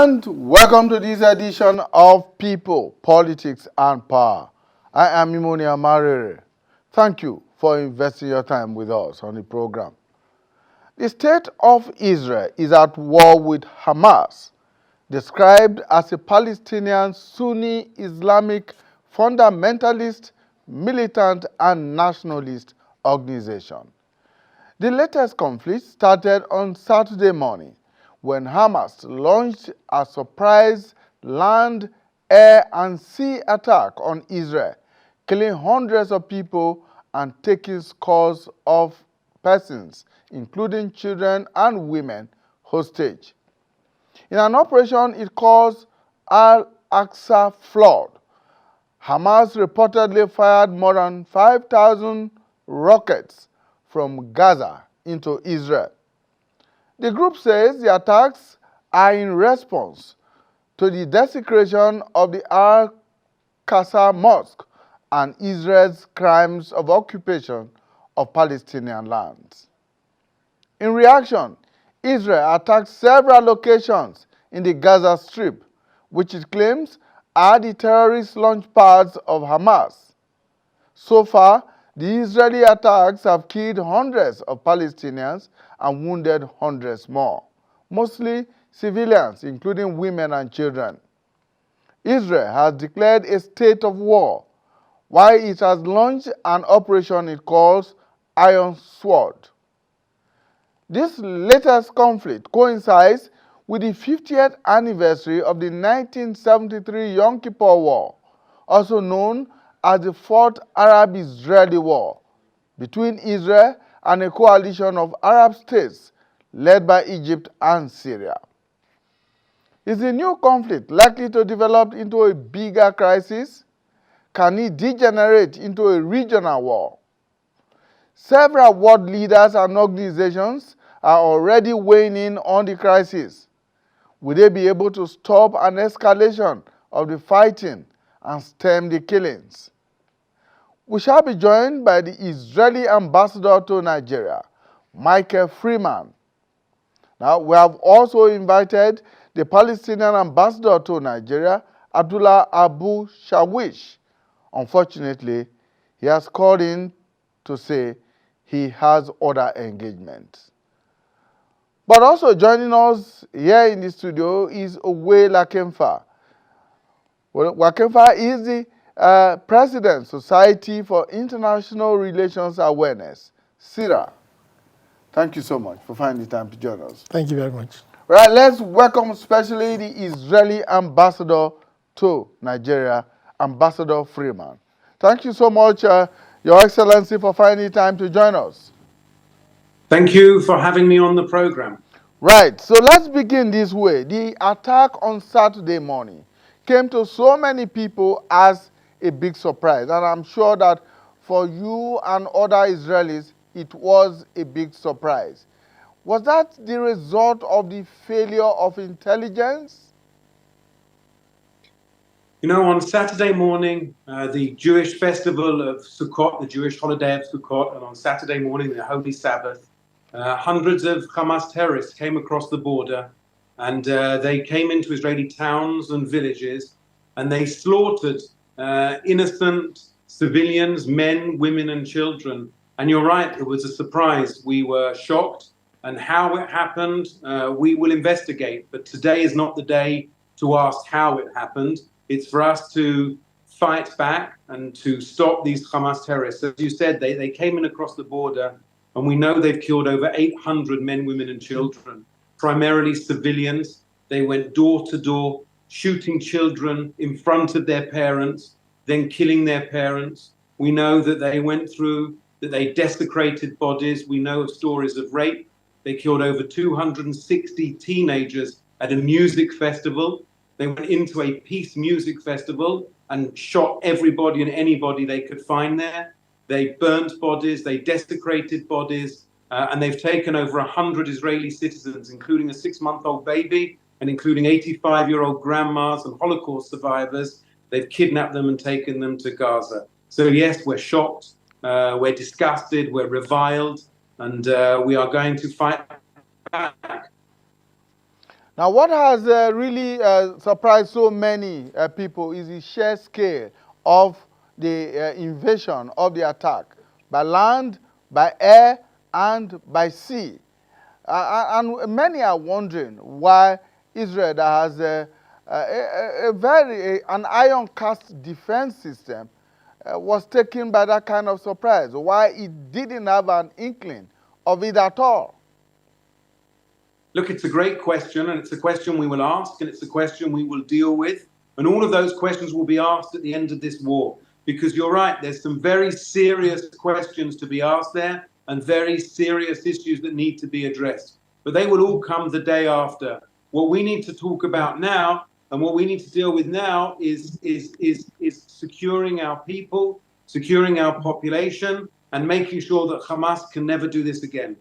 And welcome to this edition of People, Politics and Power. I am Imonia Marere. Thank you for investing your time with us on the program. The state of Israel is at war with Hamas, described as a Palestinian Sunni Islamic fundamentalist, militant and nationalist organization. The latest conflict started on Saturday morning when Hamas launched a surprise land, air, and sea attack on Israel, killing hundreds of people and taking scores of persons, including children and women, hostage. In an operation it calls Al-Aqsa Flood, Hamas reportedly fired more than 5,000 rockets from Gaza into Israel. The group says the attacks are in response to the desecration of the Al-Aqsa Mosque and Israel's crimes of occupation of Palestinian lands. In reaction, Israel attacked several locations in the Gaza Strip, which it claims are the terrorist launch pads of Hamas. So far, the Israeli attacks have killed hundreds of Palestinians and wounded hundreds more, mostly civilians, including women and children. Israel has declared a state of war, while it has launched an operation it calls Iron Sword. This latest conflict coincides with the 50th anniversary of the 1973 Yom Kippur War, also known as the Fourth Arab-Israeli War, between Israel and a coalition of Arab states led by Egypt and Syria. Is the new conflict likely to develop into a bigger crisis? Can it degenerate into a regional war? Several world leaders and organizations are already weighing in on the crisis. Will they be able to stop an escalation of the fighting and stem the killings? We shall be joined by the Israeli ambassador to Nigeria, Michael Freeman. Now, we have also invited the Palestinian ambassador to Nigeria, Abdullah Abu Shawish. Unfortunately, he has called in to say he has other engagements. But also joining us here in the studio is Owe Lakemfa. Lakemfa is the President, Society for International Relations Awareness, SIRA. Thank you so much for finding the time to join us. Thank you very much. Right, let's welcome especially the Israeli ambassador to Nigeria, Ambassador Freeman. Thank you so much, Your Excellency, for finding time to join us. Thank you for having me on the program. Right, so let's begin this way. The attack on Saturday morning came to so many people as a big surprise, and I'm sure that for you and other Israelis, it was a big surprise. Was that the result of the failure of intelligence? You know, on Saturday morning, the Jewish festival of Sukkot, the Jewish holiday of Sukkot, and on Saturday morning, the Holy Sabbath, hundreds of Hamas terrorists came across the border, and they came into Israeli towns and villages, and they slaughtered innocent civilians, men, women, and children. And you're right, it was a surprise. We were shocked, and how it happened, we will investigate. But today is not the day to ask how it happened. It's for us to fight back and to stop these Hamas terrorists. As you said, they came in across the border, and we know they've killed over 800 men, women, and children, primarily civilians. They went door to door, shooting children in front of their parents, then killing their parents. We know that they desecrated bodies. We know of stories of rape. They killed over 260 teenagers at a music festival. They went into a peace music festival and shot everybody and anybody they could find there. They burnt bodies, they desecrated bodies, and they've taken over 100 Israeli citizens, including a 6-month-old baby and including 85-year-old grandmas and Holocaust survivors. They've kidnapped them and taken them to Gaza. So yes, we're shocked, we're disgusted, we're reviled, and we are going to fight back. Now, what has really surprised so many people is the sheer scale of the invasion of the attack by land, by air, and by sea. And many are wondering why Israel, that has an iron cast defense system, was taken by that kind of surprise, why it didn't have an inkling of it at all. Look, it's a great question, and it's a question we will ask, and it's a question we will deal with. And all of those questions will be asked at the end of this war. Because you're right, there's some very serious questions to be asked there, and very serious issues that need to be addressed. But they will all come the day after. What we need to talk about now, and what we need to deal with now, is securing our people, securing our population, and making sure that Hamas can never do this again.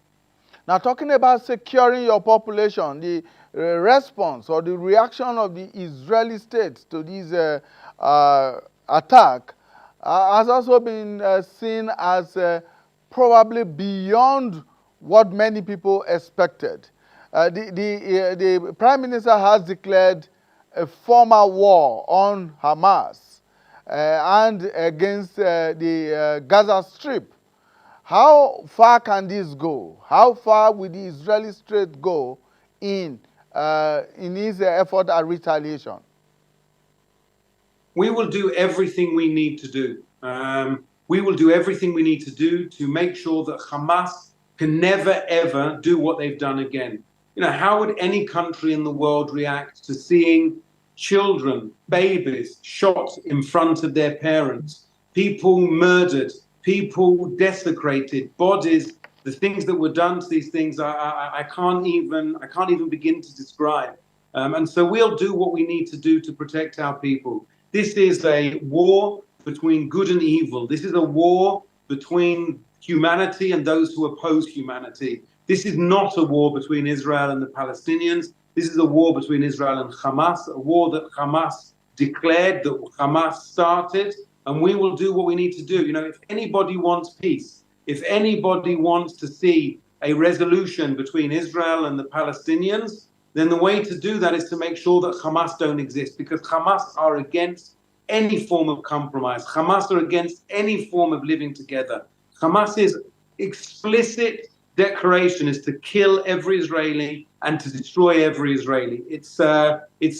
Now, talking about securing your population, the response or the reaction of the Israeli state to this attack has also been seen as probably beyond what many people expected. The Prime Minister has declared a formal war on Hamas and against the Gaza Strip. How far can this go? How far will the Israeli state go in its effort at retaliation? We will do everything we need to do. We will do everything we need to do to make sure that Hamas can never, ever do what they've done again. You know, how would any country in the world react to seeing children, babies, shot in front of their parents, people murdered, people desecrated, bodies, the things that were done to these things, I can't even begin to describe. And so we'll do what we need to do to protect our people. This is a war between good and evil. This is a war between humanity and those who oppose humanity. This is not a war between Israel and the Palestinians. This is a war between Israel and Hamas, a war that Hamas declared, that Hamas started, and we will do what we need to do. You know, if anybody wants peace, if anybody wants to see a resolution between Israel and the Palestinians, then the way to do that is to make sure that Hamas don't exist, because Hamas are against any form of compromise. Hamas are against any form of living together. Hamas's explicit declaration is to kill every Israeli and to destroy every Israeli. It's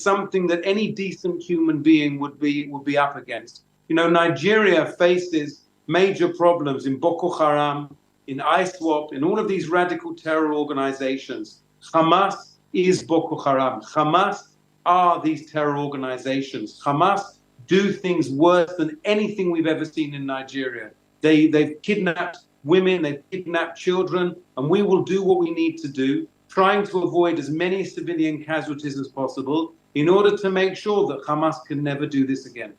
something that any decent human being would be up against. You know, Nigeria faces major problems in Boko Haram, in ISWAP, in all of these radical terror organizations. Hamas is Boko Haram. Hamas are these terror organizations. Hamas do things worse than anything we've ever seen in Nigeria. They've kidnapped women, they've kidnapped children, and we will do what we need to do, trying to avoid as many civilian casualties as possible in order to make sure that Hamas can never do this again.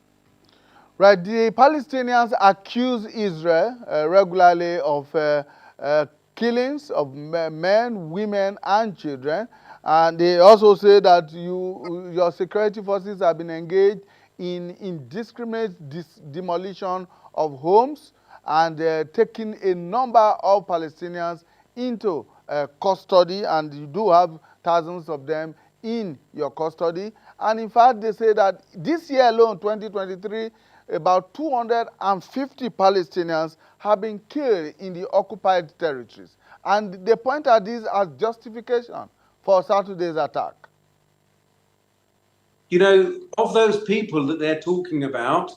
Right, the Palestinians accuse Israel regularly of killings of men, women, and children. And they also say that your security forces have been engaged in indiscriminate demolition of homes and taking a number of Palestinians into custody, and you do have thousands of them in your custody. And in fact, they say that this year alone, 2023, about 250 Palestinians have been killed in the occupied territories. And they point at this as justification for Saturday's attack. You know, of those people that they're talking about,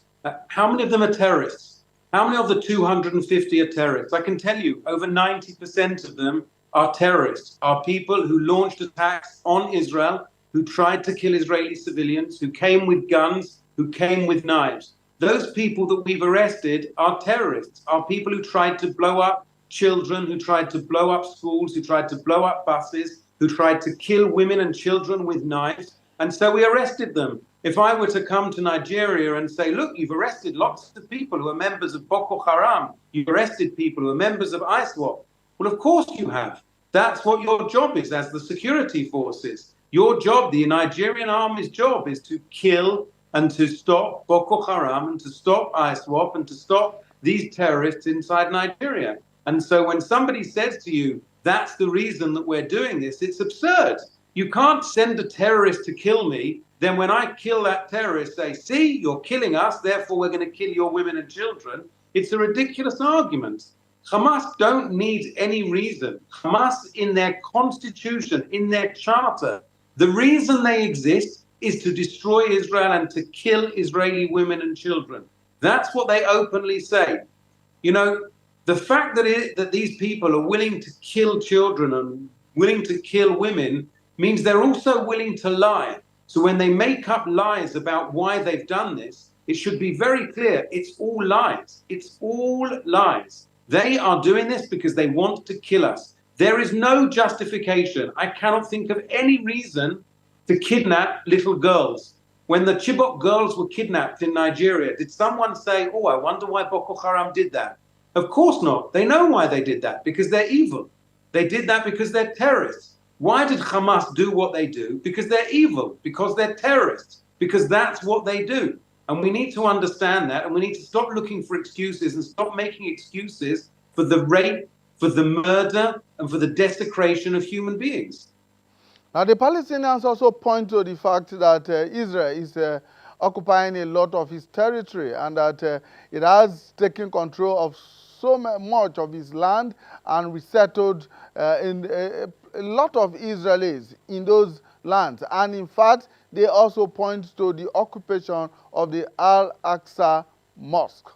how many of them are terrorists? How many of the 250 are terrorists? I can tell you, over 90% of them are terrorists, are people who launched attacks on Israel, who tried to kill Israeli civilians, who came with guns, who came with knives. Those people that we've arrested are terrorists, are people who tried to blow up children, who tried to blow up schools, who tried to blow up buses, who tried to kill women and children with knives. And so we arrested them. If I were to come to Nigeria and say, look, you've arrested lots of people who are members of Boko Haram, you've arrested people who are members of ISWAP. Well, of course you have. That's what your job is as the security forces. Your job, the Nigerian army's job, is to kill and to stop Boko Haram and to stop ISWAP and to stop these terrorists inside Nigeria. And so when somebody says to you, that's the reason that we're doing this, it's absurd. You can't send a terrorist to kill me. Then when I kill that terrorist, say, see, you're killing us, therefore we're going to kill your women and children. It's a ridiculous argument. Hamas don't need any reason. Hamas, in their constitution, in their charter, the reason they exist is to destroy Israel and to kill Israeli women and children. That's what they openly say. You know, the fact that these people are willing to kill children and willing to kill women means they're also willing to lie. So when they make up lies about why they've done this, it should be very clear, it's all lies. It's all lies. They are doing this because they want to kill us. There is no justification. I cannot think of any reason to kidnap little girls. When the Chibok girls were kidnapped in Nigeria, did someone say, oh, I wonder why Boko Haram did that? Of course not. They know why they did that, because they're evil. They did that because they're terrorists. Why did Hamas do what they do? Because they're evil, because they're terrorists, because that's what they do. And we need to understand that, and we need to stop looking for excuses and stop making excuses for the rape, for the murder, and for the desecration of human beings. Now, the Palestinians also point to the fact that Israel is occupying a lot of its territory and that it has taken control of so much of its land and resettled in a lot of Israelis in those lands. And in fact, they also point to the occupation of the Al-Aqsa Mosque.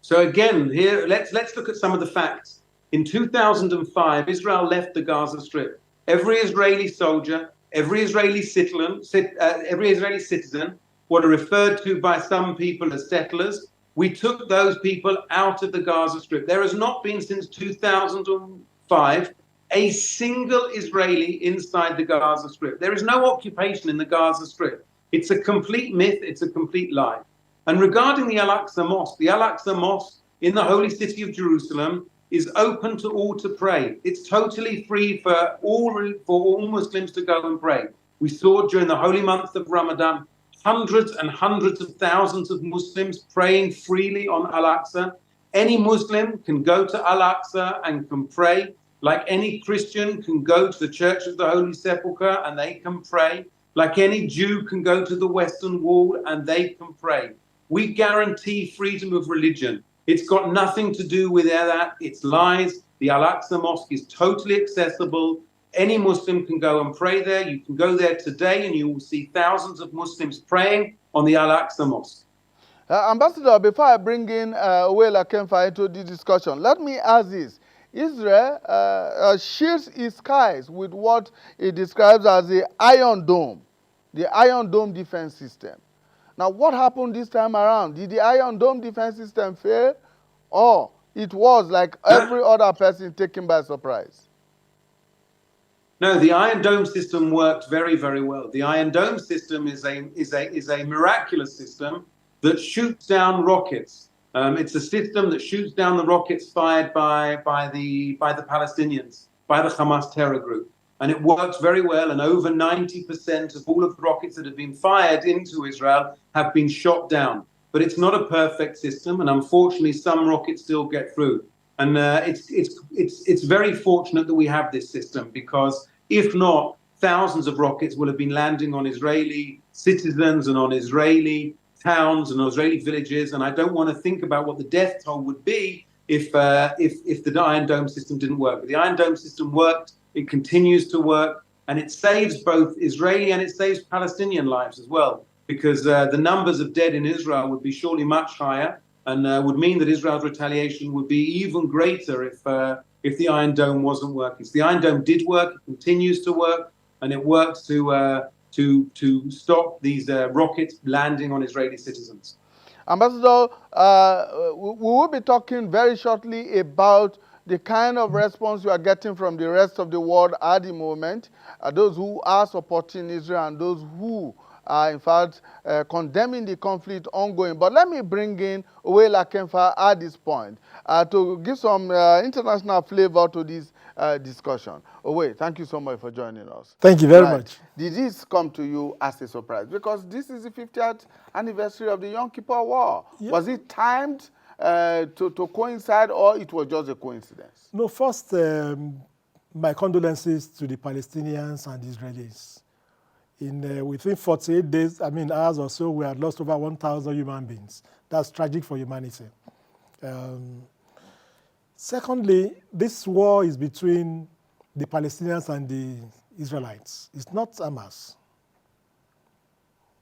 So again, here, let's look at some of the facts. In 2005, Israel left the Gaza Strip. Every Israeli soldier, every Israeli citizen what are referred to by some people as settlers, we took those people out of the Gaza Strip. There has not been since 2005 a single Israeli inside the Gaza Strip. There is no occupation in the Gaza Strip. It's a complete myth. It's a complete lie. And regarding the Al-Aqsa Mosque in the holy city of Jerusalem is open to all to pray. It's totally free for all Muslims to go and pray. We saw during the holy month of Ramadan, hundreds and hundreds of thousands of Muslims praying freely on Al-Aqsa. Any Muslim can go to Al-Aqsa and can pray, like any Christian can go to the Church of the Holy Sepulchre and they can pray, like any Jew can go to the Western Wall and they can pray. We guarantee freedom of religion. It's got nothing to do with that. It's lies. The Al-Aqsa Mosque is totally accessible. Any Muslim can go and pray there. You can go there today and you will see thousands of Muslims praying on the Al-Aqsa Mosque. Ambassador, before I bring in Uwela Kemfa into the discussion, let me ask this. Israel shields its skies with what it describes as the Iron Dome defense system. Now, what happened this time around? Did the Iron Dome defense system fail? Or it was like every other person taken by surprise? No, the Iron Dome system worked very, very well. The Iron Dome system is a miraculous system that shoots down rockets. It's a system that shoots down the rockets fired by the Palestinians, by the Hamas terror group. And it works very well, and over 90% of all of the rockets that have been fired into Israel have been shot down. But it's not a perfect system, and unfortunately some rockets still get through. And it's very fortunate that we have this system, because if not, thousands of rockets will have been landing on Israeli citizens and on Israeli towns and Israeli villages, and I don't want to think about what the death toll would be if the Iron Dome system didn't work. But the Iron Dome system worked. It continues to work, and it saves both Israeli and it saves Palestinian lives as well, because the numbers of dead in Israel would be surely much higher, and would mean that Israel's retaliation would be even greater if the Iron Dome wasn't working. So the Iron Dome did work, it continues to work, and it works to stop these rockets landing on Israeli citizens. Ambassador, we will be talking very shortly about the kind of response you are getting from the rest of the world at the moment, those who are supporting Israel and those who are, in fact, condemning the conflict ongoing. But let me bring in Uwela Kemfa at this point to give some international flavor to this discussion. Uwe, thank you so much for joining us. Thank you very much. Did this come to you as a surprise? Because this is the 50th anniversary of the Yom Kippur War. Yeah. Was it timed to coincide, or it was just a coincidence? No, first, my condolences to the Palestinians and the Israelis. Within 48 days, hours or so, we had lost over 1,000 human beings. That's tragic for humanity. Secondly, this war is between the Palestinians and the Israelites. It's not Hamas.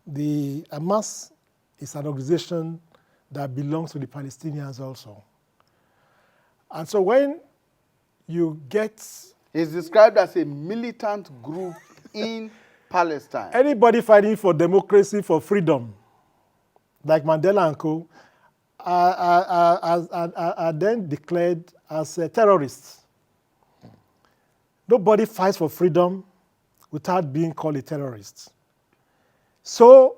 The Hamas is an organization that belongs to the Palestinians also. And so when you get... It's described as a militant group in Palestine. Anybody fighting for democracy, for freedom, like Mandela and co., are then declared as terrorists. Nobody fights for freedom without being called a terrorist. So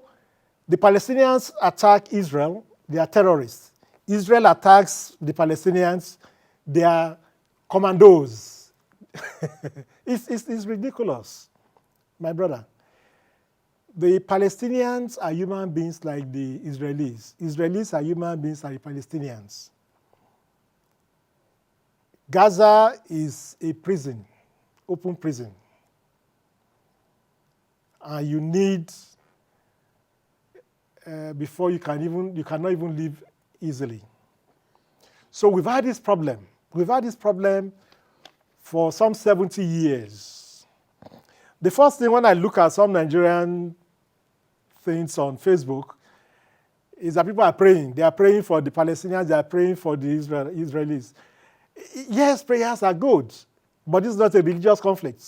the Palestinians attack Israel, they are terrorists. Israel attacks the Palestinians, they are commandos. It's ridiculous, my brother. The Palestinians are human beings like the Israelis. Israelis are human beings like the Palestinians. Gaza is a prison, open prison. And you need, before you cannot even live easily. So we've had this problem. We've had this problem for some 70 years. The first thing when I look at some Nigerian things on Facebook is that people are praying. They are praying for the Palestinians, they are praying for the Israelis. Yes, prayers are good, but this is not a religious conflict.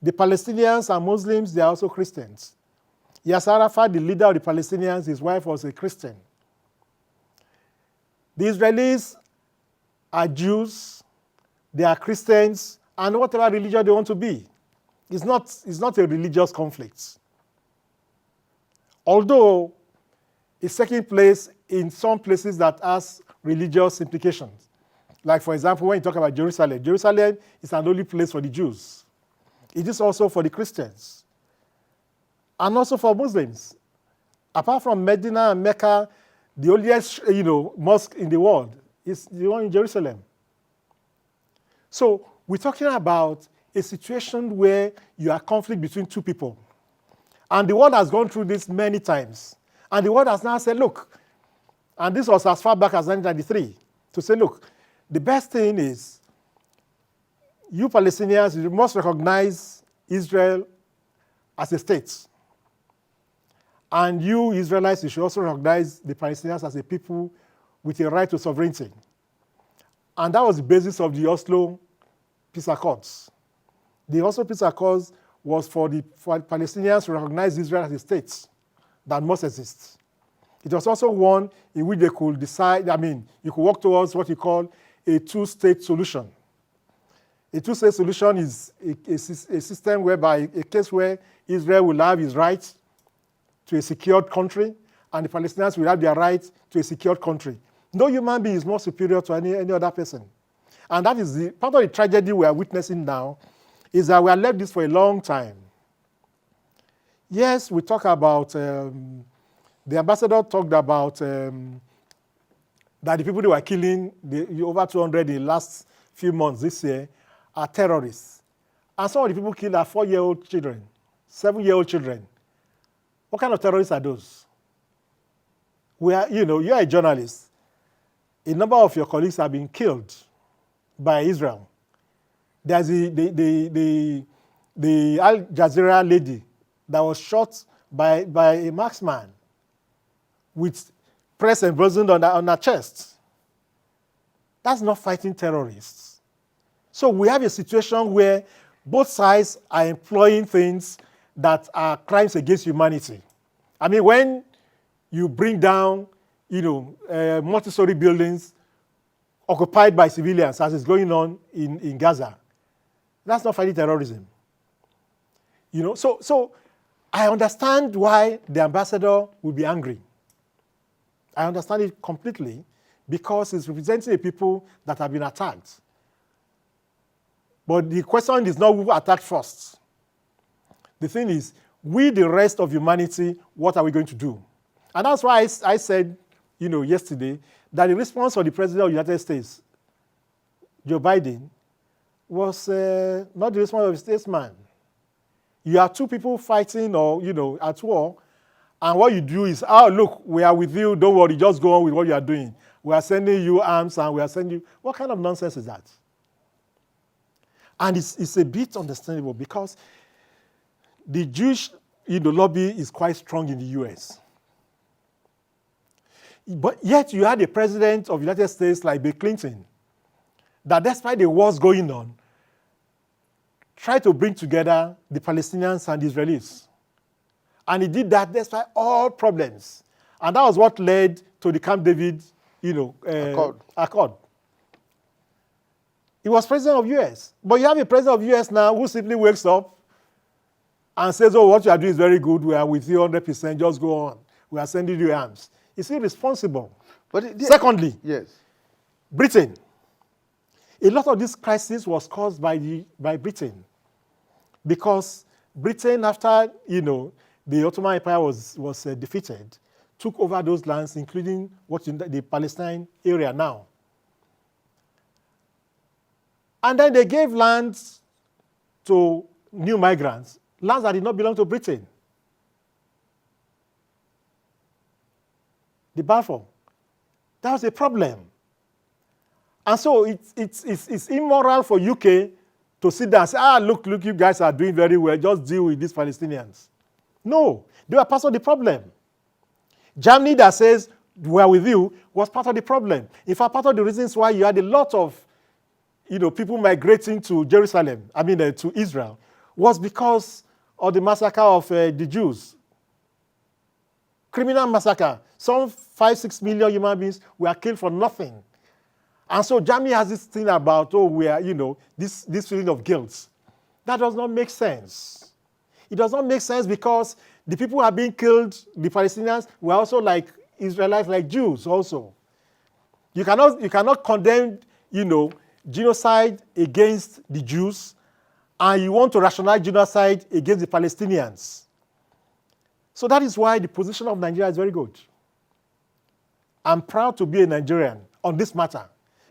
The Palestinians are Muslims, they are also Christians. Yasser Arafat, the leader of the Palestinians, his wife was a Christian. The Israelis are Jews, they are Christians, and whatever religion they want to be. It's not a religious conflict. Although it's taking place in some places that has religious implications. Like, for example, when you talk about Jerusalem, Jerusalem is an holy place for the Jews. It is also for the Christians. And also for Muslims. Apart from Medina and Mecca, the holiest mosque in the world is the one in Jerusalem. So we're talking about a situation where you have conflict between two people. And the world has gone through this many times. And the world has now said, look, and this was as far back as 1993, to say, look, the best thing is you Palestinians, you must recognize Israel as a state. And you Israelites, you should also recognize the Palestinians as a people with a right to sovereignty. And that was the basis of the Oslo Peace Accords. The Oslo Peace Accords was for Palestinians to recognize Israel as a state that must exist. It was also one in which they could decide, you could work towards what you call a two-state solution. A two-state solution is a system whereby, a case where Israel will have its right to a secured country, and the Palestinians will have their right to a secured country. No human being is more superior to any other person. And that is part of the tragedy we are witnessing now, is that we have left this for a long time. Yes, we talk about, the ambassador talked about that the people who were killing, over 200 in the last few months this year, are terrorists. And some of the people killed are 4-year-old children, 7-year-old children. What kind of terrorists are those? You are a journalist. A number of your colleagues have been killed by Israel. There's the Al Jazeera lady that was shot by a marksman with press emblazoned on her chest. That's not fighting terrorists. So we have a situation where both sides are employing things that are crimes against humanity. When you bring down, multi-story buildings occupied by civilians, as is going on in Gaza, that's not fighting terrorism. So I understand why the ambassador will be angry. I understand it completely, because it's representing the people that have been attacked. But the question is not who attacked first. The thing is, we, the rest of humanity, what are we going to do? And that's why I said, yesterday, that the response of the President of the United States, Joe Biden, was not the response of a statesman. You have two people fighting or, at war, and what you do is, oh, look, we are with you, don't worry, just go on with what you are doing. We are sending you arms and we are sending you. What kind of nonsense is that? And it's a bit understandable because the Jewish lobby is quite strong in the US. But yet you had a president of the United States like Bill Clinton that despite the wars going on, tried to bring together the Palestinians and the Israelis. And he did that despite all problems. And that was what led to the Camp David Accord. He was president of US. But you have a president of US now who simply wakes up and says, oh, what you are doing is very good. We are with you 100%. Just go on. We are sending you arms. It's irresponsible. But secondly, yes, Britain. A lot of this crisis was caused by Britain. Because Britain, after, the Ottoman Empire was defeated, took over those lands, including the Palestine area now. And then they gave lands to new migrants, lands that did not belong to Britain. The Balfour. That was a problem. And so it's immoral for UK to sit there and say, look, you guys are doing very well, just deal with these Palestinians. No, they were part of the problem. Germany that says, we are with you, was part of the problem. In fact, part of the reasons why you had a lot of people migrating to to Israel, was because of the massacre of the Jews. Criminal massacre. Some 5-6 million human beings were killed for nothing. And so Germany has this thing about, we are, this feeling of guilt. That does not make sense. It does not make sense because the people who are being killed, the Palestinians, were also like Israelites, like Jews also. You cannot condemn, genocide against the Jews, and you want to rationalize genocide against the Palestinians. So that is why the position of Nigeria is very good. I'm proud to be a Nigerian on this matter.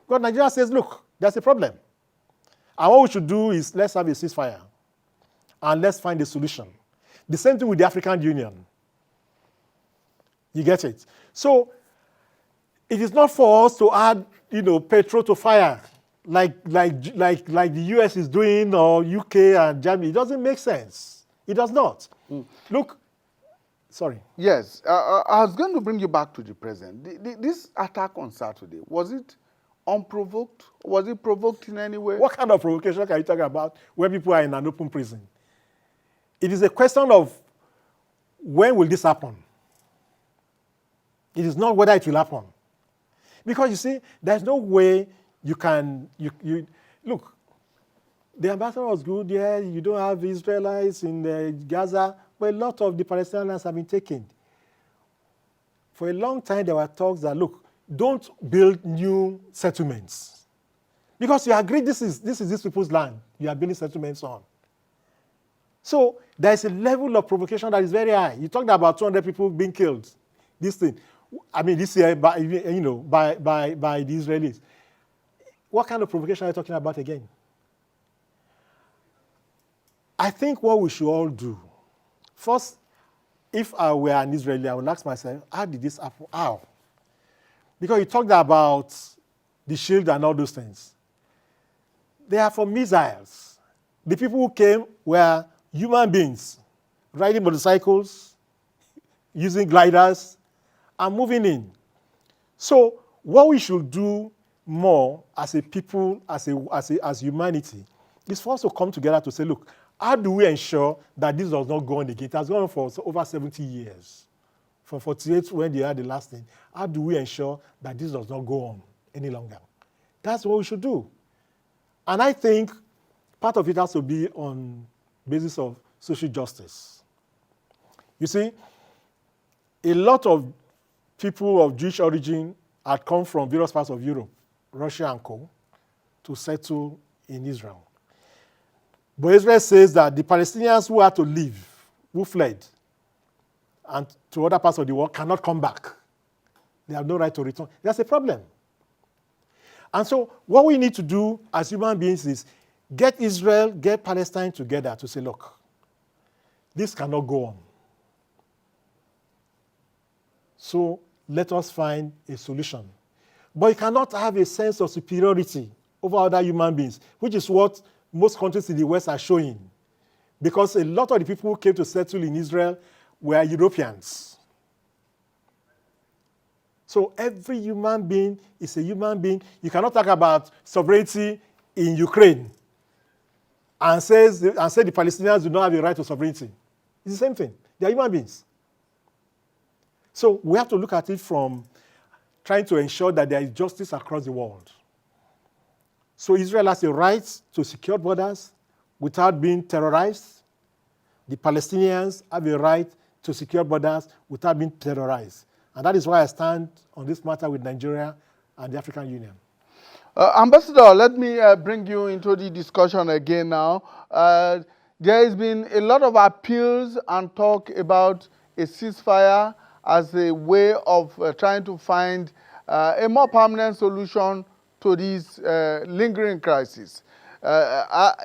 Because Nigeria says, look, there's a problem. And what we should do is let's have a ceasefire and let's find a solution. The same thing with the African Union. You get it? So it is not for us to add, petrol to fire like the US is doing or UK and Germany. It doesn't make sense. It does not. Look, sorry. Yes, I was going to bring you back to the president. This attack on Saturday, was it unprovoked? Was it provoked in any way? What kind of provocation can you talk about when people are in an open prison? It is a question of when will this happen? It is not whether it will happen. Because you see, there's no way you can, look, the ambassador was good, yeah, you don't have Israelites in Gaza, but a lot of the Palestinians have been taken. For a long time, there were talks that, look, don't build new settlements. Because you agree this is these people's land you are building settlements on. So there is a level of provocation that is very high. You talked about 200 people being killed. This year by the Israelis. What kind of provocation are you talking about again? I think what we should all do, first, if I were an Israeli, I would ask myself, how did this happen? How? Because you talked about the shield and all those things. They are for missiles. The people who came were human beings, riding motorcycles, using gliders, and moving in. So what we should do more as a people, as humanity, is for us to come together to say, look, how do we ensure that this does not go on again? It has gone on for over 70 years. From 48 when they had the last thing. How do we ensure that this does not go on any longer? That's what we should do. And I think part of it has to be on basis of social justice. You see, a lot of people of Jewish origin had come from various parts of Europe, Russia and co, to settle in Israel. But Israel says that the Palestinians who had to leave, who fled, and to other parts of the world cannot come back. They have no right to return. That's a problem. And so what we need to do as human beings is Get Israel, get Palestine together to say, look, this cannot go on. So let us find a solution. But you cannot have a sense of superiority over other human beings, which is what most countries in the West are showing. Because a lot of the people who came to settle in Israel were Europeans. So every human being is a human being. You cannot talk about sovereignty in Ukraine and say the Palestinians do not have a right to sovereignty. It's the same thing. They are human beings. So we have to look at it from trying to ensure that there is justice across the world. So Israel has a right to secure borders without being terrorized. The Palestinians have a right to secure borders without being terrorized. And that is why I stand on this matter with Nigeria and the African Union. Ambassador, let me bring you into the discussion again now. There has been a lot of appeals and talk about a ceasefire as a way of trying to find a more permanent solution to this lingering crisis.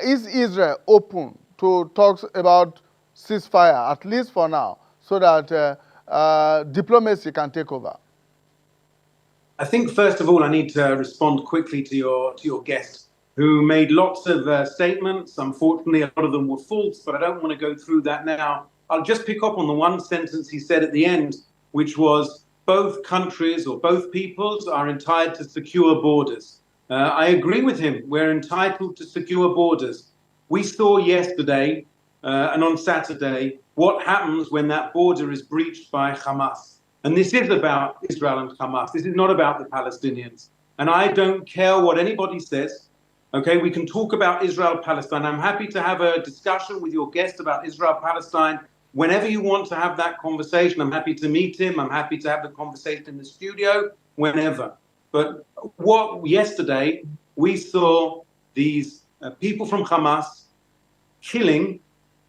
Is Israel open to talks about ceasefire, at least for now, so that diplomacy can take over? I think, first of all, I need to respond quickly to your guest, who made lots of statements. Unfortunately, a lot of them were false, but I don't want to go through that now. I'll just pick up on the one sentence he said at the end, which was both countries or both peoples are entitled to secure borders. I agree with him. We're entitled to secure borders. We saw yesterday and on Saturday what happens when that border is breached by Hamas. And this is about Israel and Hamas. This is not about the Palestinians. And I don't care what anybody says. Okay, we can talk about Israel-Palestine. I'm happy to have a discussion with your guest about Israel-Palestine. Whenever you want to have that conversation, I'm happy to meet him. I'm happy to have the conversation in the studio, whenever. But yesterday, we saw these people from Hamas killing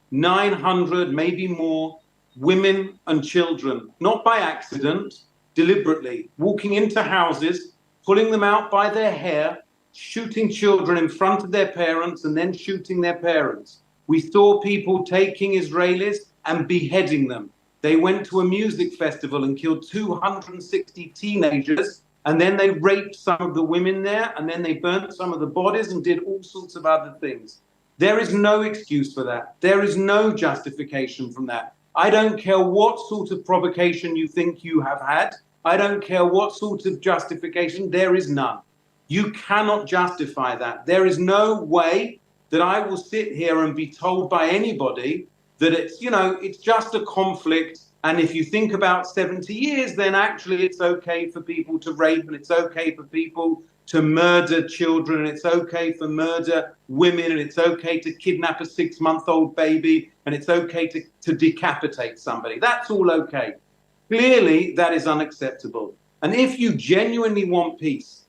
900, maybe more, women and children, not by accident, deliberately, walking into houses, pulling them out by their hair, shooting children in front of their parents and then shooting their parents. We saw people taking Israelis and beheading them. They went to a music festival and killed 260 teenagers, and then they raped some of the women there, and then they burnt some of the bodies and did all sorts of other things. There is no excuse for that. There is no justification from that. I don't care what sort of provocation you think you have had. I don't care what sort of justification. There is none. You cannot justify that. There is no way that I will sit here and be told by anybody that it's just a conflict. And if you think about 70 years, then actually it's okay for people to rape, and it's okay for people to murder children, and it's okay for murder women, and it's okay to kidnap a 6-month-old baby, and it's okay to decapitate somebody. That's all okay. Clearly, that is unacceptable. And if you genuinely want peace,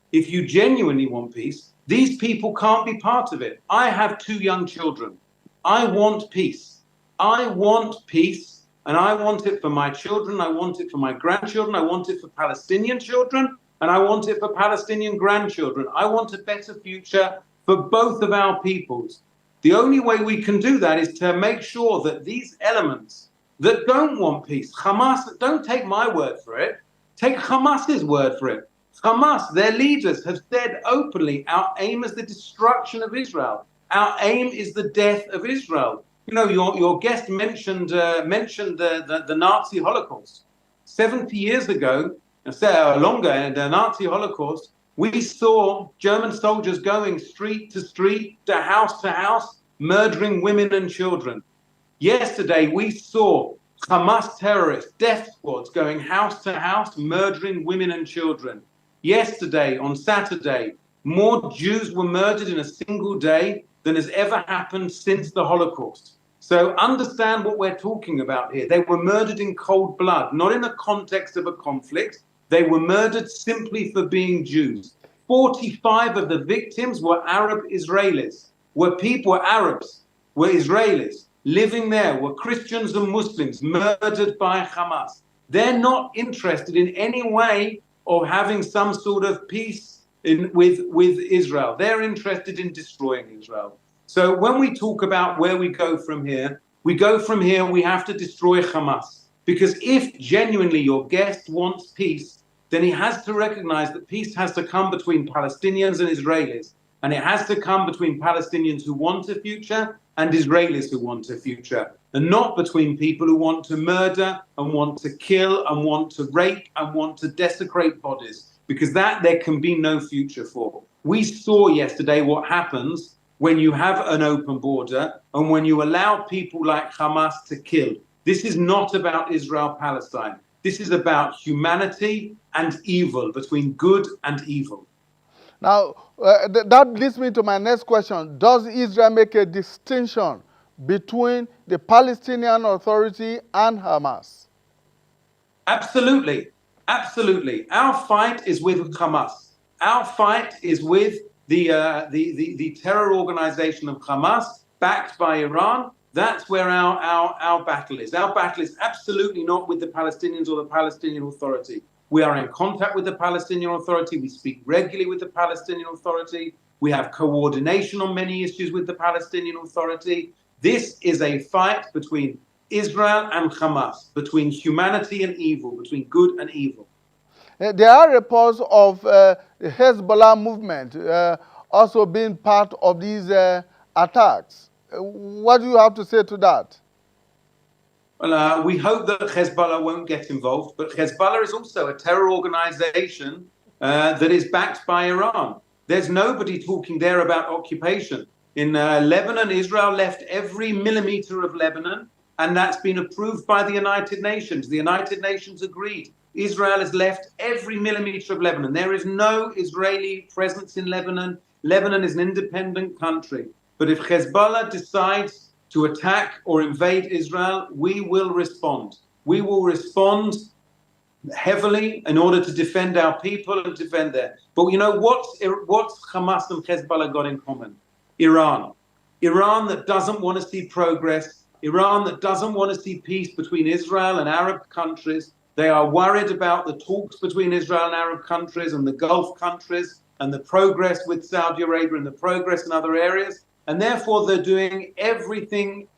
these people can't be part of it. I have 2 young children. I want peace. I want peace, and I want it for my children. I want it for my grandchildren. I want it for Palestinian children. And I want it for Palestinian grandchildren. I want a better future for both of our peoples. The only way we can do that is to make sure that these elements that don't want peace, Hamas, don't take my word for it, take Hamas's word for it. Hamas, their leaders, have said openly, our aim is the destruction of Israel. Our aim is the death of Israel. You know, your guest mentioned the Nazi Holocaust. 70 years ago, longer, in the Nazi Holocaust, we saw German soldiers going street to street, to house, murdering women and children. Yesterday, we saw Hamas terrorists, death squads, going house to house, murdering women and children. Yesterday, on Saturday, more Jews were murdered in a single day than has ever happened since the Holocaust. So understand what we're talking about here. They were murdered in cold blood, not in the context of a conflict. They were murdered simply for being Jews. 45 of the victims were Arab Israelis, were Arabs, were Israelis living there, were Christians and Muslims murdered by Hamas. They're not interested in any way of having some sort of peace with Israel. They're interested in destroying Israel. So when we talk about where we go from here, we go from here and we have to destroy Hamas. Because if genuinely your guest wants peace, then he has to recognize that peace has to come between Palestinians and Israelis. And it has to come between Palestinians who want a future and Israelis who want a future. And not between people who want to murder and want to kill and want to rape and want to desecrate bodies. Because that there can be no future for. We saw yesterday what happens when you have an open border and when you allow people like Hamas to kill. This is not about Israel-Palestine. This is about humanity and evil, between good and evil. Now, that leads me to my next question. Does Israel make a distinction between the Palestinian Authority and Hamas? Absolutely. Absolutely. Our fight is with Hamas. Our fight is with the terror organization of Hamas, backed by Iran. That's where our battle is. Our battle is absolutely not with the Palestinians or the Palestinian Authority. We are in contact with the Palestinian Authority. We speak regularly with the Palestinian Authority. We have coordination on many issues with the Palestinian Authority. This is a fight between Israel and Hamas, between humanity and evil, between good and evil. There are reports of the Hezbollah movement also being part of these attacks. What do you have to say to that? Well, we hope that Hezbollah won't get involved, but Hezbollah is also a terror organization that is backed by Iran. There's nobody talking there about occupation. In Lebanon, Israel left every millimeter of Lebanon, and that's been approved by the United Nations. The United Nations agreed. Israel has left every millimeter of Lebanon. There is no Israeli presence in Lebanon. Lebanon is an independent country. But if Hezbollah decides to attack or invade Israel, we will respond. We will respond heavily in order to defend our people and defend them. But you know what's Hamas and Hezbollah got in common? Iran. Iran that doesn't want to see progress. Iran that doesn't want to see peace between Israel and Arab countries. They are worried about the talks between Israel and Arab countries and the Gulf countries and the progress with Saudi Arabia and the progress in other areas. And therefore, they're doing everything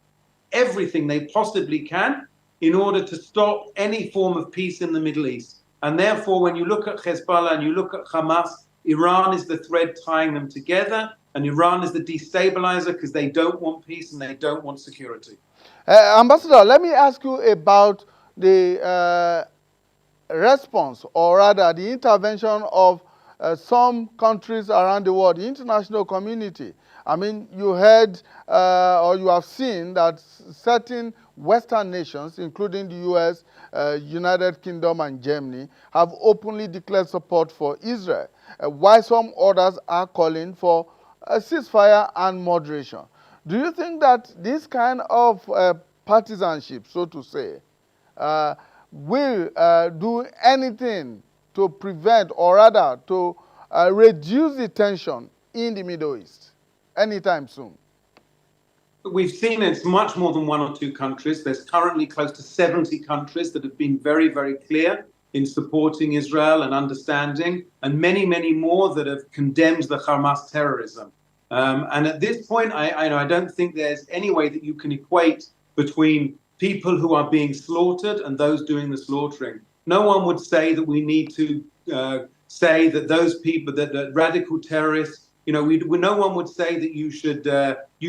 they possibly can in order to stop any form of peace in the Middle East. And therefore, when you look at Hezbollah and you look at Hamas, Iran is the thread tying them together, and Iran is the destabilizer because they don't want peace and they don't want security. Ambassador, let me ask you about the response, or rather the intervention of some countries around the world, the international community. I mean, you heard or you have seen that certain Western nations, including the US, United Kingdom and Germany, have openly declared support for Israel, while some others are calling for a ceasefire and moderation. Do you think that this kind of partisanship, so to say, will do anything to prevent, or rather to reduce the tension in the Middle East anytime soon? We've seen it's much more than one or two countries. There's currently close to 70 countries that have been very, very clear in supporting Israel and understanding, and many, many more that have condemned the Hamas terrorism. And at this point, I don't think there's any way that you can equate between people who are being slaughtered and those doing the slaughtering. No one would say that we need to say that those people, that radical terrorists, no one would say that you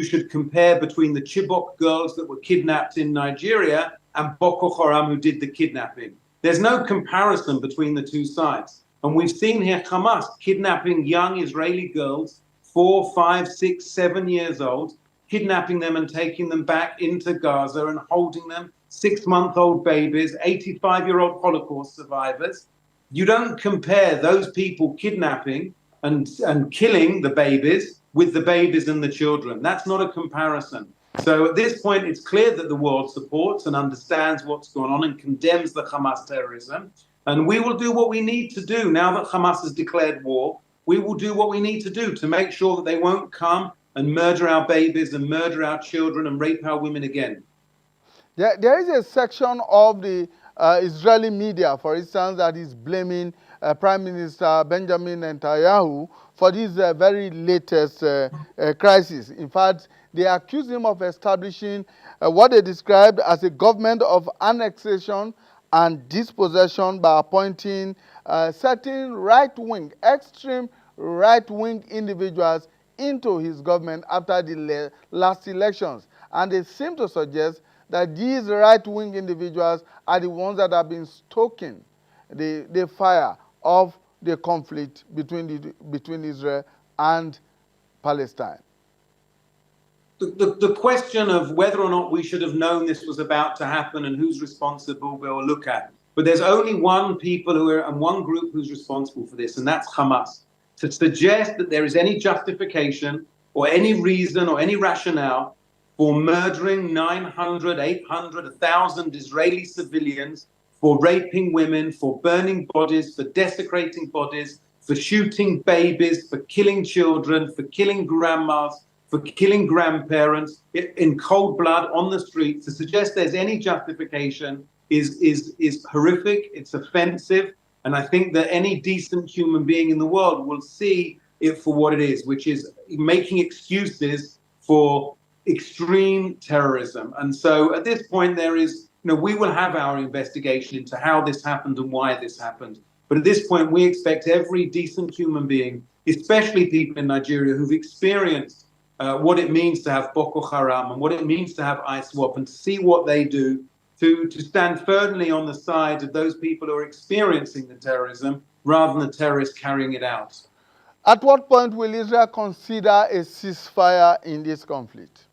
should compare between the Chibok girls that were kidnapped in Nigeria and Boko Haram who did the kidnapping. There's no comparison between the two sides. And we've seen here Hamas kidnapping young Israeli girls, 4, 5, 6, 7 years old, kidnapping them and taking them back into Gaza and holding them, 6-month-old babies, 85-year-old Holocaust survivors. You don't compare those people kidnapping and killing the babies with the babies and the children. That's not a comparison. So at this point, it's clear that the world supports and understands what's going on and condemns the Hamas terrorism. And we will do what we need to do now that Hamas has declared war. We will do what we need to do to make sure that they won't come and murder our babies and murder our children and rape our women again. There is a section of the Israeli media, for instance, that is blaming Prime Minister Benjamin Netanyahu for this very latest crisis. In fact, they accuse him of establishing what they described as a government of annexation and dispossession by appointing certain right-wing, extreme right-wing individuals into his government after the last elections. And they seem to suggest that these right-wing individuals are the ones that have been stoking the fire of the conflict between Israel and Palestine. The question of whether or not we should have known this was about to happen and who's responsible, we'll look at. But there's only one group who's responsible for this, and that's Hamas. To suggest that there is any justification or any reason or any rationale for murdering 900, 800, 1,000 Israeli civilians, for raping women, for burning bodies, for desecrating bodies, for shooting babies, for killing children, for killing grandmas, for killing grandparents in cold blood on the streets, to suggest there's any justification is horrific, it's offensive, and I think that any decent human being in the world will see it for what it is, which is making excuses for extreme terrorism. And so at this point we will have our investigation into how this happened and why this happened. But at this point, we expect every decent human being, especially people in Nigeria who've experienced what it means to have Boko Haram and what it means to have ISWAP, and to see what they do, to stand firmly on the side of those people who are experiencing the terrorism rather than the terrorists carrying it out. At what point will Israel consider a ceasefire in this conflict?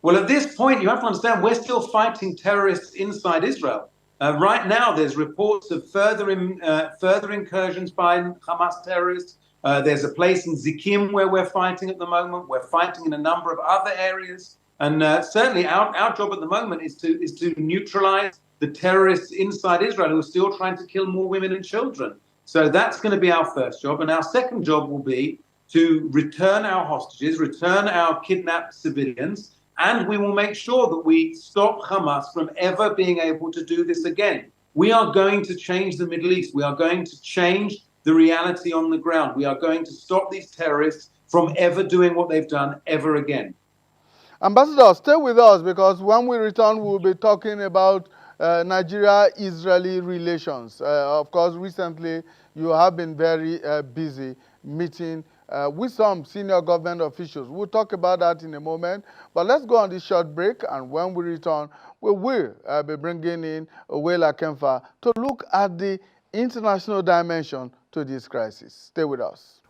Well, at this point, you have to understand, we're still fighting terrorists inside Israel. Right now, there's reports of further incursions by Hamas terrorists. There's a place in Zikim where we're fighting at the moment. We're fighting in a number of other areas. And certainly our job at the moment is to neutralize the terrorists inside Israel who are still trying to kill more women and children. So that's going to be our first job. And our second job will be to return our hostages, return our kidnapped civilians, and we will make sure that we stop Hamas from ever being able to do this again. We are going to change the Middle East. We are going to change the reality on the ground. We are going to stop these terrorists from ever doing what they've done ever again. Ambassador, stay with us, because when we return, we'll be talking about Nigeria-Israeli relations. Of course, recently, you have been very busy meeting with some senior government officials. We'll talk about that in a moment. But let's go on this short break, and when we return, we will be bringing in Owela Kemfa to look at the international dimension to this crisis. Stay with us.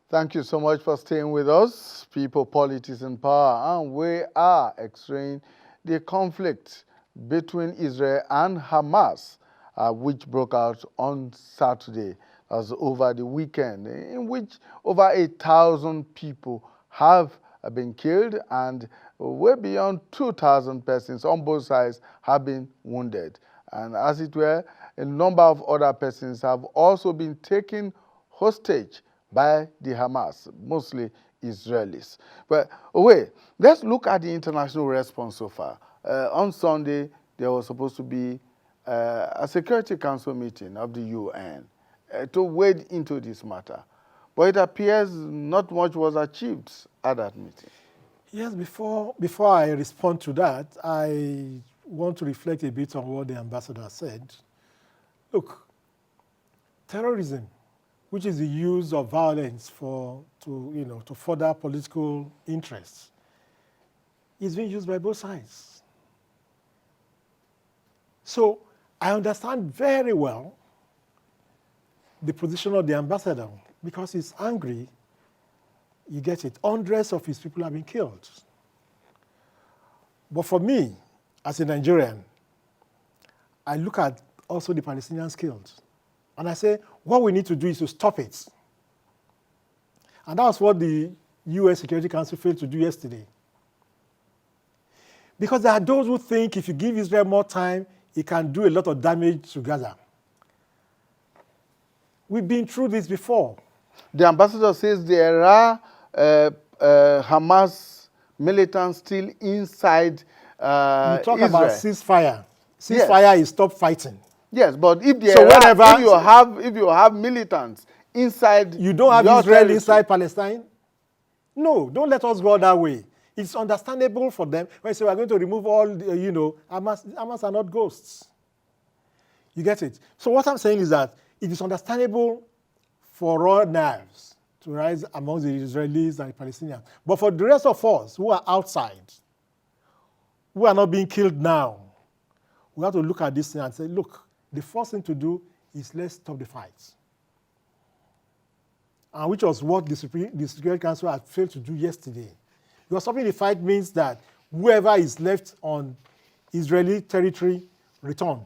Thank you so much for staying with us. People, politics, and power. And we are extracting the conflict between Israel and Hamas, which broke out on Saturday, as over the weekend, in which over 1,000 people have been killed and way beyond 2,000 persons on both sides have been wounded. And as it were, a number of other persons have also been taken hostage by the Hamas, mostly Israelis. But wait, let's look at the international response so far. On Sunday, there was supposed to be a Security Council meeting of the UN to wade into this matter. But it appears not much was achieved at that meeting. Yes, before I respond to that, I want to reflect a bit on what the ambassador said. Look, terrorism, which is the use of violence to further political interests, is being used by both sides. So I understand very well the position of the ambassador, because he's angry. You get it. Hundreds of his people have been killed. But for me, as a Nigerian, I look at also the Palestinians killed. And I say, what we need to do is to stop it. And that's what the UN Security Council failed to do yesterday. Because there are those who think if you give Israel more time, it can do a lot of damage to Gaza. We've been through this before. The ambassador says there are Hamas militants still inside You talk Israel. about ceasefire. ceasefire is stop fighting. Yes, but if there So are, whenever- if you have militants inside You don't have your Israel territory, inside Palestine? No, don't let us go that way. It's understandable for them when they say we're going to remove all, Hamas are not ghosts. You get it? So what I'm saying is that it is understandable for raw nerves to rise among the Israelis and the Palestinians. But for the rest of us who are outside, who are not being killed now, we have to look at this thing and say, look, the first thing to do is let's stop the fight. And which was what the Security Council had failed to do yesterday. Because stopping the fight means that whoever is left on Israeli territory return.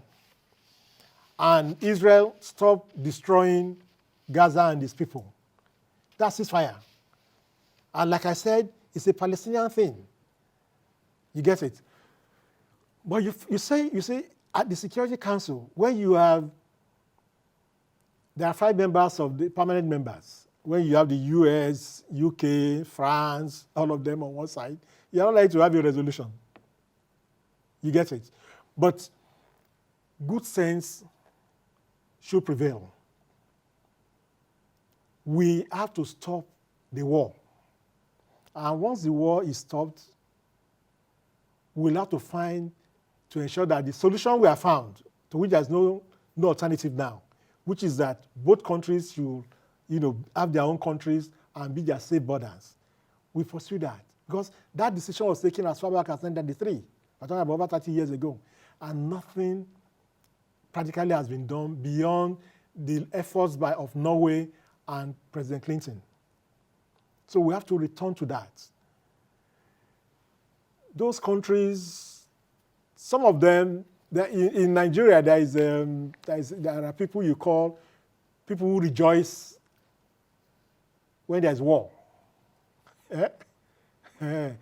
And Israel stop destroying Gaza and its people. That's ceasefire. And like I said, it's a Palestinian thing. You get it? But you say at the Security Council, when you have, there are 5 members of the permanent members. When you have the US, UK, France, all of them on one side, you're not likely to have a resolution. You get it? But good sense should prevail. We have to stop the war. And once the war is stopped, we'll have to ensure that the solution we have found, to which there's no alternative now, which is that both countries should have their own countries and be their safe borders. We pursue that. Because that decision was taken as far back as 1993. I'm talking about over 30 years ago. And nothing practically has been done beyond the efforts of Norway and President Clinton. So we have to return to that. Those countries, some of them, in Nigeria, there are people you call people who rejoice when there's war. The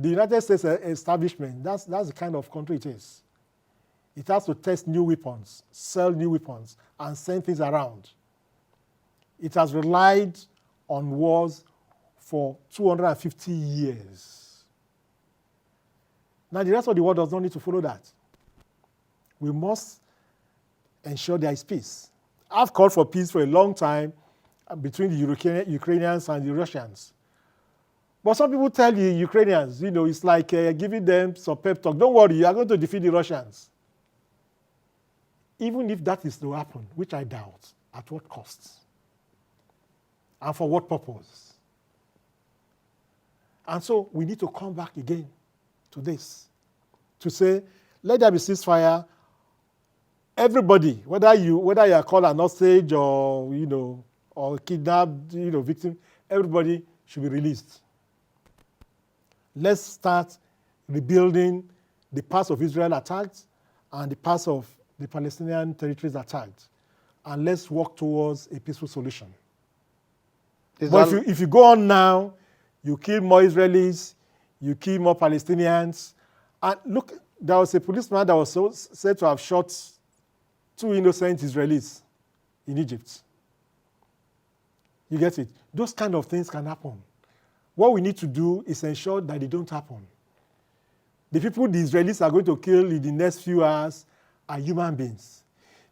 United States establishment, that's the kind of country it is. It has to test new weapons, sell new weapons, and send things around. It has relied on wars for 250 years. Now, the rest of the world does not need to follow that. We must ensure there is peace. I've called for peace for a long time between the Ukrainians and the Russians. But some people tell the Ukrainians, it's like giving them some pep talk. Don't worry, you are going to defeat the Russians. Even if that is to happen, which I doubt, at what cost? And for what purpose? And so we need to come back again to this, to say, let there be ceasefire. Everybody, whether you are called an hostage or kidnapped, victim, everybody should be released. Let's start rebuilding the parts of Israel attacked and the parts of the Palestinian territories attacked. And let's work towards a peaceful solution. But if you go on now, you kill more Israelis, you kill more Palestinians. And look, there was a policeman that was said to have shot 2 innocent Israelis in Egypt. You get it? Those kind of things can happen. What we need to do is ensure that they don't happen. The people the Israelis are going to kill in the next few hours are human beings.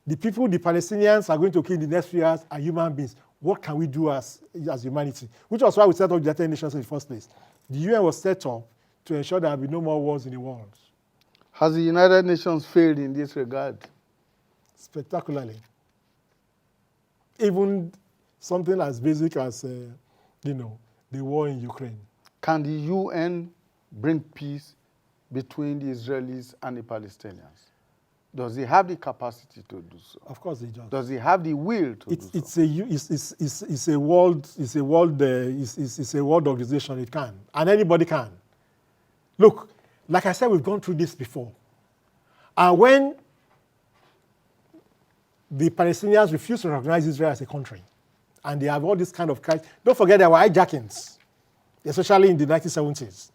The people the Palestinians are going to kill in the next few hours are human beings. What can we do as humanity? Which was why we set up the United Nations in the first place. The UN was set up to ensure there will be no more wars in the world. Has the United Nations failed in this regard? Spectacularly. Even something as basic as, the war in Ukraine. Can the UN bring peace between the Israelis and the Palestinians? Does it have the capacity to do so? Of course it does. Does it have the will to do so? It's a world organization. It can, and anybody can. Look, like I said, we've gone through this before. And when the Palestinians refuse to recognize Israel as a country, and they have all this kind of crisis, don't forget there were hijackings, especially in the 1970s.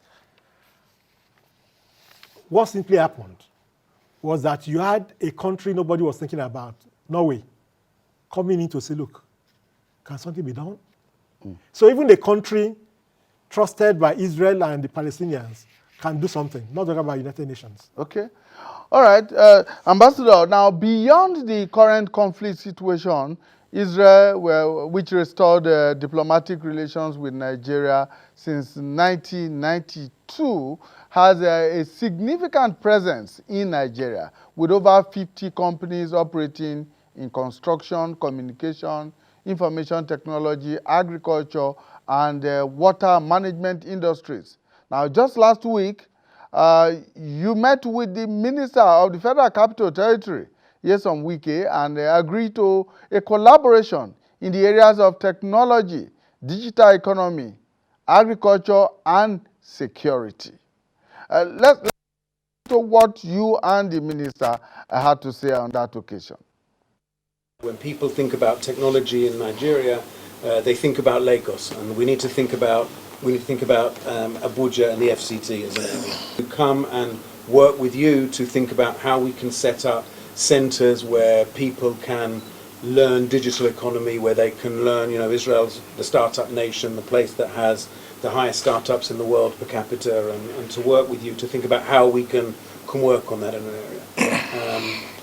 What simply happened was that you had a country nobody was thinking about, Norway, coming in to say, look, can something be done? So even the country trusted by Israel and the Palestinians can do something, not talking about United Nations. Okay. All right. Ambassador, now beyond the current conflict situation, Israel, which restored diplomatic relations with Nigeria since 1992, has a significant presence in Nigeria with over 50 companies operating in construction, communication, information technology, agriculture, and water management industries. Now, just last week, you met with the Minister of the Federal Capital Territory, Nyesom Wike, and agreed to a collaboration in the areas of technology, digital economy, agriculture, and security. Let's listen to what you and the Minister had to say on that occasion. When people think about technology in Nigeria, they think about Lagos, and we need to think about Abuja and the FCT as an area. We come and work with you to think about how we can set up centres where people can learn digital economy, where they can learn, Israel's the startup nation, the place that has the highest startups in the world per capita, and to work with you to think about how we can work on that in an area.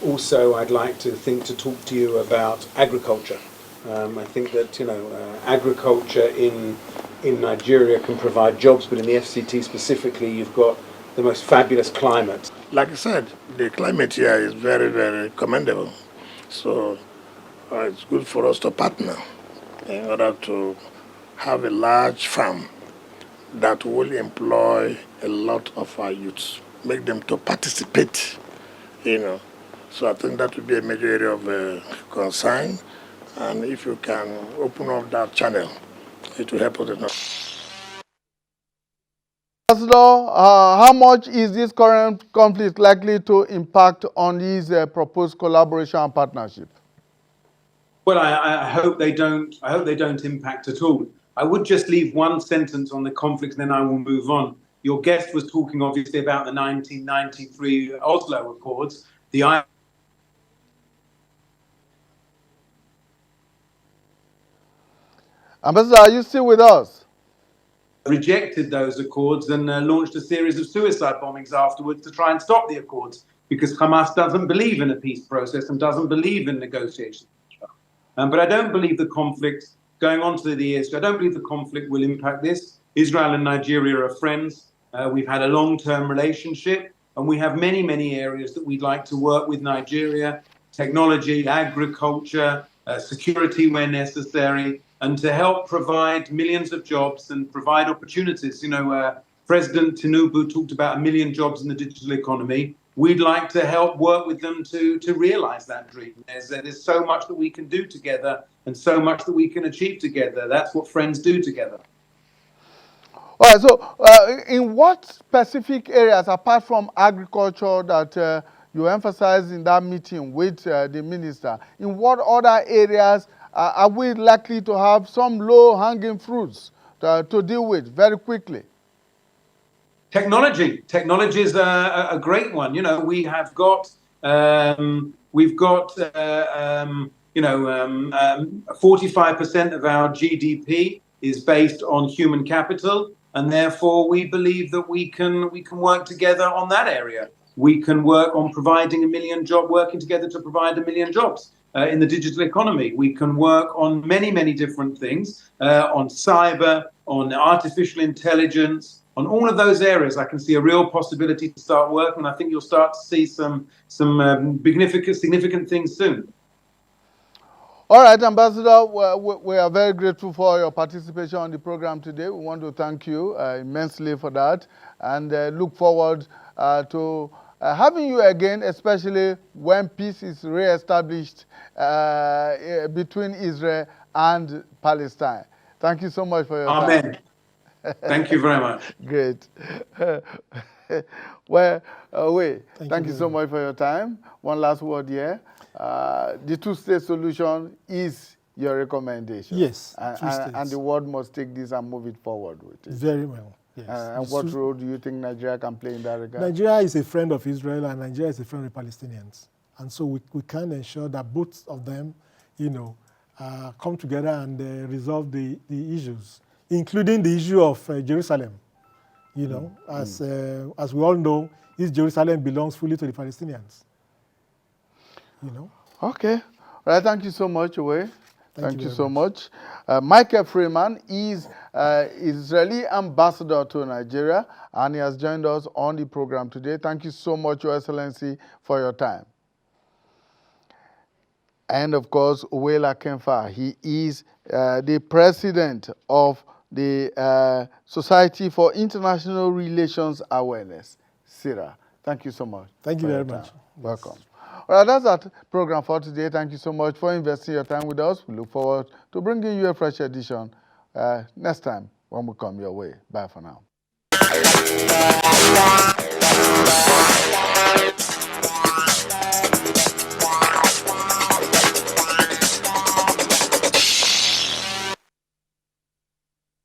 Also, I'd like to talk to you about agriculture. I think that agriculture in Nigeria can provide jobs, but in the FCT specifically, you've got the most fabulous climate. Like I said, the climate here is very, very commendable. So it's good for us to partner in order to have a large farm that will employ a lot of our youths, make them to participate, So I think that would be a major area of concern. And if you can open up that channel, it will help us enough. Ambassador, how much is this current conflict likely to impact on these proposed collaboration and partnership? Well, I hope they don't. I hope they don't impact at all. I would just leave one sentence on the conflict, and then I will move on. Your guest was talking, obviously, about the 1993 Oslo Accords. Ambassador, are you still with us? Rejected those accords and launched a series of suicide bombings afterwards to try and stop the accords, because Hamas doesn't believe in a peace process and doesn't believe in negotiations. But I don't believe the conflict going on to the years. I don't believe the conflict will impact this. Israel and Nigeria are friends. We've had a long-term relationship, and we have many, many areas that we'd like to work with Nigeria: technology, agriculture, security where necessary, and to help provide millions of jobs and provide opportunities. President Tinubu talked about 1 million jobs in the digital economy. We'd like to help work with them to realize that dream. There's so much that we can do together and so much that we can achieve together. That's what friends do together. All right, so in what specific areas, apart from agriculture, that you emphasized in that meeting with the minister, in what other areas are we likely to have some low-hanging fruits to deal with very quickly? Technology is a great one. We have got 45% of our GDP is based on human capital, and therefore we believe that we can work together on that area. We can work on providing 1 million jobs, working together to provide 1 million jobs in the digital economy. We can work on many, many different things, on cyber, on artificial intelligence, on all of those areas. I can see a real possibility to start working, and I think you'll start to see some significant things soon. All right, Ambassador, we are very grateful for your participation on the program today. We want to thank you immensely for that, and look forward to having you again, especially when peace is re-established between Israel and Palestine. Thank you so much for your time. Amen. Thank you very much. Great. Well, thank you so much for your time. One last word here. The two-state solution is your recommendation. Yes, and the world must take this and move it forward with it. Very well, yes. And what role do you think Nigeria can play in that regard? Nigeria is a friend of Israel, and Nigeria is a friend of the Palestinians. And so we can ensure that both of them, come together and resolve the issues, including the issue of Jerusalem. You know, as we all know, East Jerusalem belongs fully to the Palestinians. You know. Okay. All right. Thank you so much, Uwe. Thank you very so much. Michael Freeman is Israeli ambassador to Nigeria, and he has joined us on the program today. Thank you so much, Your Excellency, for your time. And of course, Uwela Kemfa, he is the president of the Society for International Relations Awareness, SIRA. Thank you so much. Thank you very much. Welcome. All right, that's our program for today. Thank you so much for investing your time with us. We look forward to bringing you a fresh edition next time when we come your way. Bye for now.